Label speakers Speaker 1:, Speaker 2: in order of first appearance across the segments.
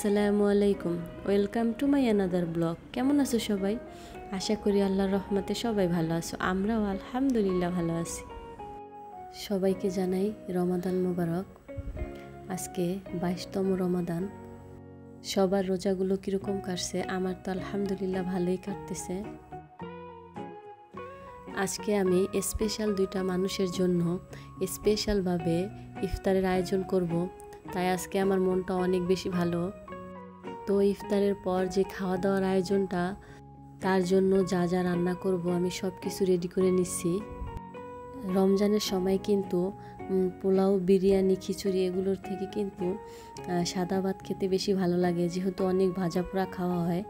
Speaker 1: আসসালামু আলাইকুম, welcome to my another blog. কেমন আছো সবাই? আশা করি আল্লাহর রহমতে সবাই ভালো আছো। আমরাও আলহামদুলিল্লাহ ভালো আছি। সবাইকে জানাই রমাদান মোবারক। আজকে 22তম রমাদান। সবার রোজাগুলো কীরকম কাটছে? আমার তো আলহামদুলিল্লাহ ভালোই কাটতেছে। আজকে আমি স্পেশাল দুইটা মানুষের জন্য স্পেশালভাবে ইফতারের আয়োজন করব। তাই আজকে আমার মনটা অনেক বেশি ভালো। তো ইফতারের পর যে খাওয়া দাওয়ার আয়োজনটা, তার জন্য যা যা রান্না করব আমি সব কিছু রেডি করে নিচ্ছি। রমজানের সময় কিন্তু পোলাও, বিরিয়ানি, খিচুড়ি এগুলোর থেকে কিন্তু সাদা ভাত খেতে বেশি ভালো লাগে। যেহেতু অনেক ভাজা পোড়া খাওয়া হয়,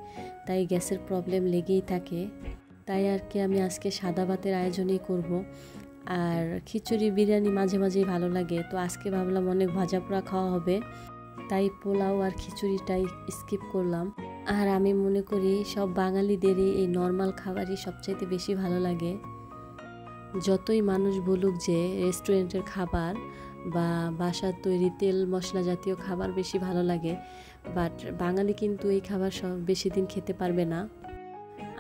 Speaker 1: তাই গ্যাসের প্রবলেম লেগেই থাকে। তাই আর কি আমি আজকে সাদা ভাতের আয়োজনই করব। আর খিচুড়ি, বিরিয়ানি মাঝে মাঝেই ভালো লাগে। তো আজকে ভাবলাম অনেক ভাজা পোড়া খাওয়া হবে, তাই পোলাও আর খিচুড়িটাই স্কিপ করলাম। আর আমি মনে করি সব বাঙালিদেরই এই নর্মাল খাবারই সবচাইতে বেশি ভালো লাগে। যতই মানুষ বলুক যে রেস্টুরেন্টের খাবার বা বাসার তৈরি তেল মশলা জাতীয় খাবার বেশি ভালো লাগে, বাট বাঙালি কিন্তু এই খাবার সব বেশি দিন খেতে পারবে না।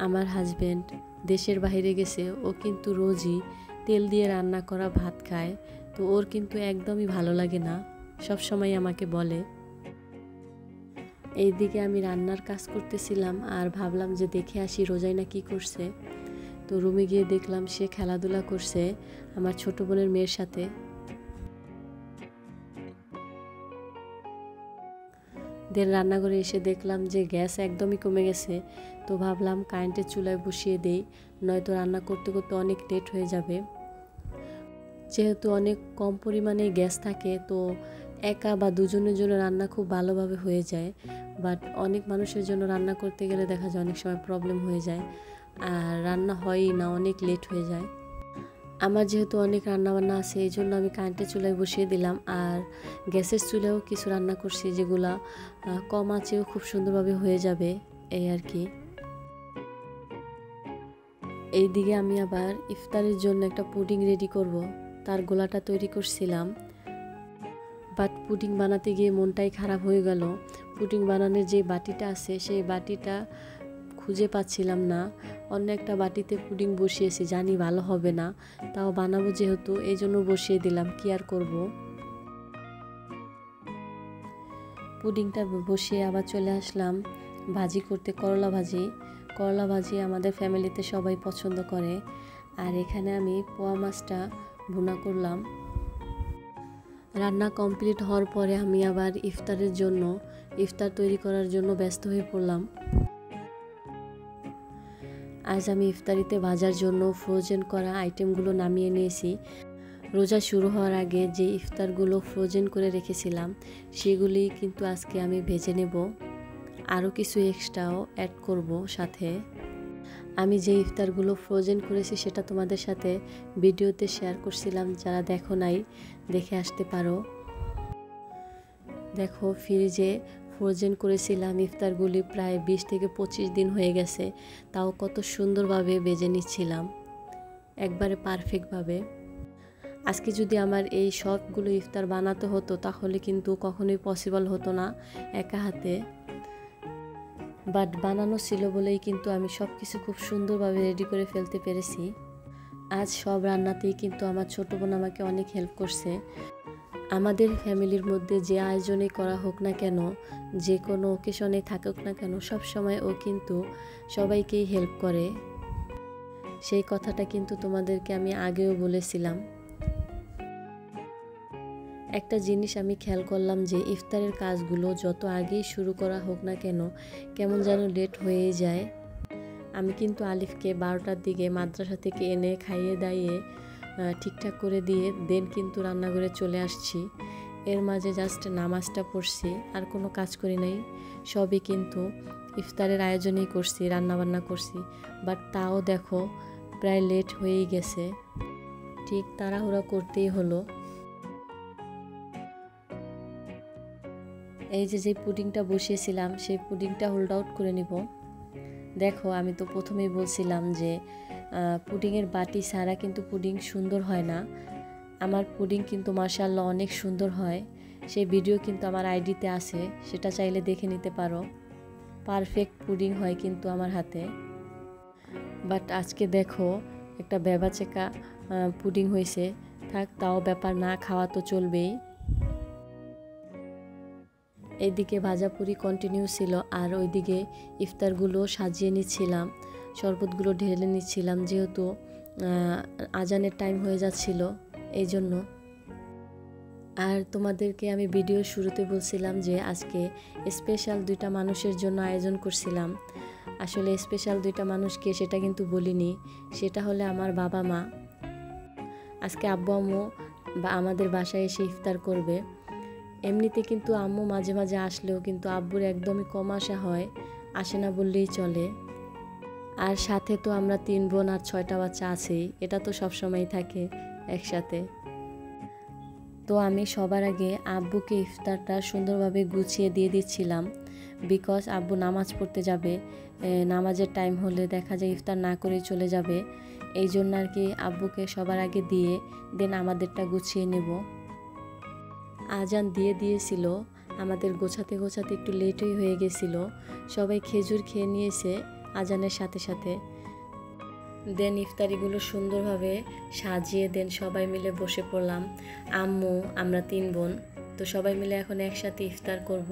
Speaker 1: আমার হাজব্যান্ড দেশের বাইরে গেছে, ও কিন্তু রোজই তেল দিয়ে রান্না করা ভাত খায়। তো ওর কিন্তু একদমই ভালো লাগে না, সব সময় আমাকে বলে। এইদিকে আমি রান্নার কাজ করতেছিলাম আর ভাবলাম যে দেখে আসি রোজাইনা কি করছে। তো রুমে গিয়ে দেখলাম সে খেলাধুলা করছে আমার ছোট বোনের মেয়ের সাথে। দেন রান্নাঘরে এসে দেখলাম যে গ্যাস একদমই কমে গেছে। তো ভাবলাম কারেন্টের চুলায় বসিয়ে দেই, নয়তো রান্না করতে করতে অনেক লেট হয়ে যাবে। যেহেতু অনেক কম পরিমাণে গ্যাস থাকে, তো একা বা দুজনের জন্য রান্না খুব ভালোভাবে হয়ে যায়। বাট অনেক মানুষের জন্য রান্না করতে গেলে দেখা যায় অনেক সময় প্রবলেম হয়ে যায়, আর রান্না হয়ই না, অনেক লেট হয়ে যায়। আমার যেহেতু অনেক রান্নাবান্না আছে, এই জন্য আমি কারেন্টের চুলায় বসিয়ে দিলাম। আর গ্যাসের চুলায়ও কিছু রান্না করছি, যেগুলা কম আঁচেও খুব সুন্দরভাবে হয়ে যাবে, এই আর কি। এইদিকে আমি আবার ইফতারের জন্য একটা পুডিং রেডি করব, তার গোলাটা তৈরি করছিলাম। বাট পুডিং বানাতে গিয়ে মনটাই খারাপ হয়ে গেল। পুডিং বানানোর যে বাটিটা আছে, সেই বাটিটা খুঁজে পাচ্ছিলাম না। অন্য একটা বাটিতে পুডিং বসিয়েছি, জানি ভালো হবে না, তাও বানাবো যেহেতু, এই জন্য বসিয়ে দিলাম, কি আর করব। পুডিংটা বসিয়ে আবার চলে আসলাম ভাজি করতে, করলা ভাজি। করলা ভাজি আমাদের ফ্যামিলিতে সবাই পছন্দ করে। আর এখানে আমি পোয়া মাছটা ভুনা করলাম। রান্না কমপ্লিট হওয়ার পরে আমি আবার ইফতার তৈরি করার জন্য ব্যস্ত হয়ে পড়লাম। আজ আমি ইফতারিতে ভাজার জন্য ফ্রোজেন করা আইটেমগুলো নামিয়ে নিয়েছি। রোজা শুরু হওয়ার আগে যে ইফতারগুলো ফ্রোজেন করে রেখেছিলাম, সেগুলি কিন্তু আজকে আমি ভেজে নেব। আরও কিছু এক্সট্রাও অ্যাড করব সাথে। আমি যে ইফতারগুলো ফ্রোজেন করেছি সেটা তোমাদের সাথে ভিডিওতে শেয়ার করছিলাম, যারা দেখো নাই দেখে আসতে পারো। দেখো, ফ্রিজে ফ্রোজেন করেছিলাম ইফতারগুলি প্রায় 20 থেকে 25 দিন হয়ে গেছে, তাও কত সুন্দরভাবে ভেজে নিচ্ছিলাম, একবারে পারফেক্টভাবে। আজকে যদি আমার এই সবগুলো ইফতার বানাতে হতো, তাহলে কিন্তু কখনোই পসিবল হতো না একা হাতে। বাট বানানো ছিল বলেই কিন্তু আমি সব কিছু খুব সুন্দরভাবে রেডি করে ফেলতে পেরেছি। আজ সব রান্নাতেই কিন্তু আমার ছোট বোন আমাকে অনেক হেল্প করছে। আমাদের ফ্যামিলির মধ্যে যে আয়োজনে করা হোক না কেন, যে কোনো ওকেশনে থাকুক না কেন, সব সময় ও কিন্তু সবাইকেই হেল্প করে। সেই কথাটা কিন্তু তোমাদেরকে আমি আগেও বলেছিলাম। একটা জিনিস আমি খেয়াল করলাম যে ইফতারের কাজগুলো যত আগেই শুরু করা হোক না কেন, কেমন যেন লেট হয়ে যায়। আমি কিন্তু আলিফকে 12টার দিকে মাদ্রাসা থেকে এনে খাইয়ে দাইয়ে ঠিকঠাক করে দিয়ে দেন কিন্তু রান্নাঘরে চলে আসছি। এর মাঝে জাস্ট নামাজটা পড়ছি, আর কোনো কাজ করি নাই। সবই কিন্তু ইফতারের আয়োজনই করছি, রান্নাবান্না করছি। বাট তাও দেখো প্রায় লেট হয়েই গেছে, ঠিক তাড়াহুড়া করতেই হলো। এই যে পুডিংটা বসিয়েছিলাম, সেই পুডিংটা হোল্ড আউট করে নিব। দেখো, আমি তো প্রথমেই বলছিলাম যে পুডিংয়ের বাটি ছাড়া কিন্তু পুডিং সুন্দর হয় না। আমার পুডিং কিন্তু মাশাআল্লাহ অনেক সুন্দর হয়। সেই ভিডিও কিন্তু আমার আইডিতে আছে, সেটা চাইলে দেখে নিতে পারো। পারফেক্ট পুডিং হয় কিন্তু আমার হাতে। বাট আজকে দেখো একটা বেবাচেকা পুডিং হয়েছে। থাক, তাও ব্যাপার না, খাওয়া তো চলবেই। এইদিকে ভাজাপুরি কন্টিনিউ ছিল, আর ওইদিকে ইফতারগুলো সাজিয়ে নিচ্ছিলাম, শরবতগুলো ঢেলে নিচ্ছিলাম, যেহেতু আজানের টাইম হয়ে যাচ্ছিল এই জন্য। আর তোমাদেরকে আমি ভিডিওর শুরুতে বলছিলাম যে আজকে স্পেশাল 2টা মানুষের জন্য আয়োজন করছিলাম। আসলে স্পেশাল 2টা মানুষকে সেটা কিন্তু বলিনি, সেটা হলে আমার বাবা মা। আজকে আব্বু আম্মু আমাদের বাসায় এসে ইফতার করবে। এমনিতে কিন্তু আম্মু মাঝে মাঝে আসলেও কিন্তু আব্বুর একদমই কম আসা হয়, আসে না বললেই চলে। আর সাথে তো আমরা 3 বোন আর 6টা বাচ্চা আছেই, এটা তো সবসময়ই থাকে একসাথে। তো আমি সবার আগে আব্বুকে ইফতারটা সুন্দরভাবে গুছিয়ে দিয়ে দিচ্ছিলাম, বিকজ আব্বু নামাজ পড়তে যাবে। নামাজের টাইম হলে দেখা যায় ইফতার না করেই চলে যাবে, এই জন্য আর কি আব্বুকে সবার আগে দিয়ে দেন আমাদেরটা গুছিয়ে নেব। আজান দিয়েছিল, আমাদের গোছাতে গোছাতে একটু লেটই হয়ে গেছিল। সবাই খেজুর খেয়ে নিয়েছে আজানের সাথে সাথে। দেন ইফতারিগুলো সুন্দরভাবে সাজিয়ে দেন সবাই মিলে বসে পড়লাম। আম্মু, আমরা 3 বোন, তো সবাই মিলে এখন একসাথে ইফতার করব।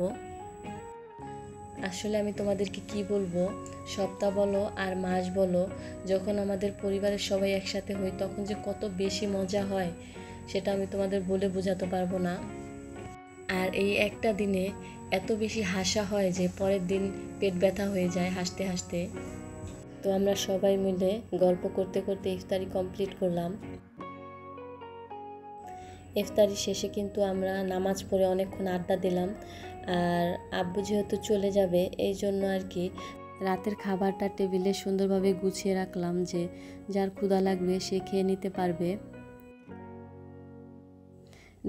Speaker 1: আসলে আমি তোমাদেরকে কি বলবো, সপ্তাহ বলো আর মাস বলো, যখন আমাদের পরিবারের সবাই একসাথে হই তখন যে কত বেশি মজা হয় সেটা আমি তোমাদের বলে বোঝাতে পারবো না। আর এই একটা দিনে এত বেশি হাসা হয় যে পরের দিন পেট ব্যথা হয়ে যায় হাসতে হাসতে। তো আমরা সবাই মিলে গল্প করতে করতে ইফতারি কমপ্লিট করলাম। ইফতারি শেষে কিন্তু আমরা নামাজ পড়ে অনেকক্ষণ আড্ডা দিলাম। আর আব্বু যেহেতু চলে যাবে এই জন্য আর কি রাতের খাবারটা টেবিলে সুন্দরভাবে গুছিয়ে রাখলাম, যে যার ক্ষুধা লাগবে সে খেয়ে নিতে পারবে।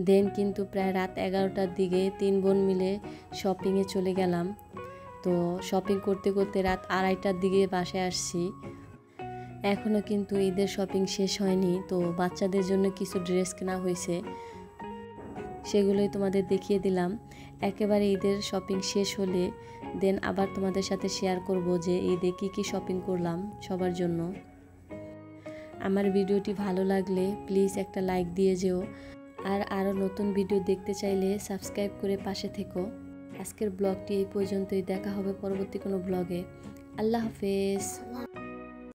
Speaker 1: দেন কিন্তু প্রায় রাত 11টার দিকে 3 বোন মিলে শপিংয়ে চলে গেলাম। তো শপিং করতে করতে রাত 2:30টার দিকে বাসায় আসছি। এখনও কিন্তু ঈদের শপিং শেষ হয়নি, তো বাচ্চাদের জন্য কিছু ড্রেস কেনা হয়েছে, সেগুলোই তোমাদের দেখিয়ে দিলাম। একেবারে ঈদের শপিং শেষ হলে দেন আবার তোমাদের সাথে শেয়ার করব যে ঈদে কী শপিং করলাম সবার জন্য। আমার ভিডিওটি ভালো লাগলে প্লিজ একটা লাইক দিয়ে যেও, আর আরও নতুন ভিডিও দেখতে চাইলে সাবস্ক্রাইব করে পাশে থেকো। আজকের ব্লগটি এই পর্যন্তই, দেখা হবে পরবর্তী কোনো ব্লগে। আল্লাহ হাফেজ।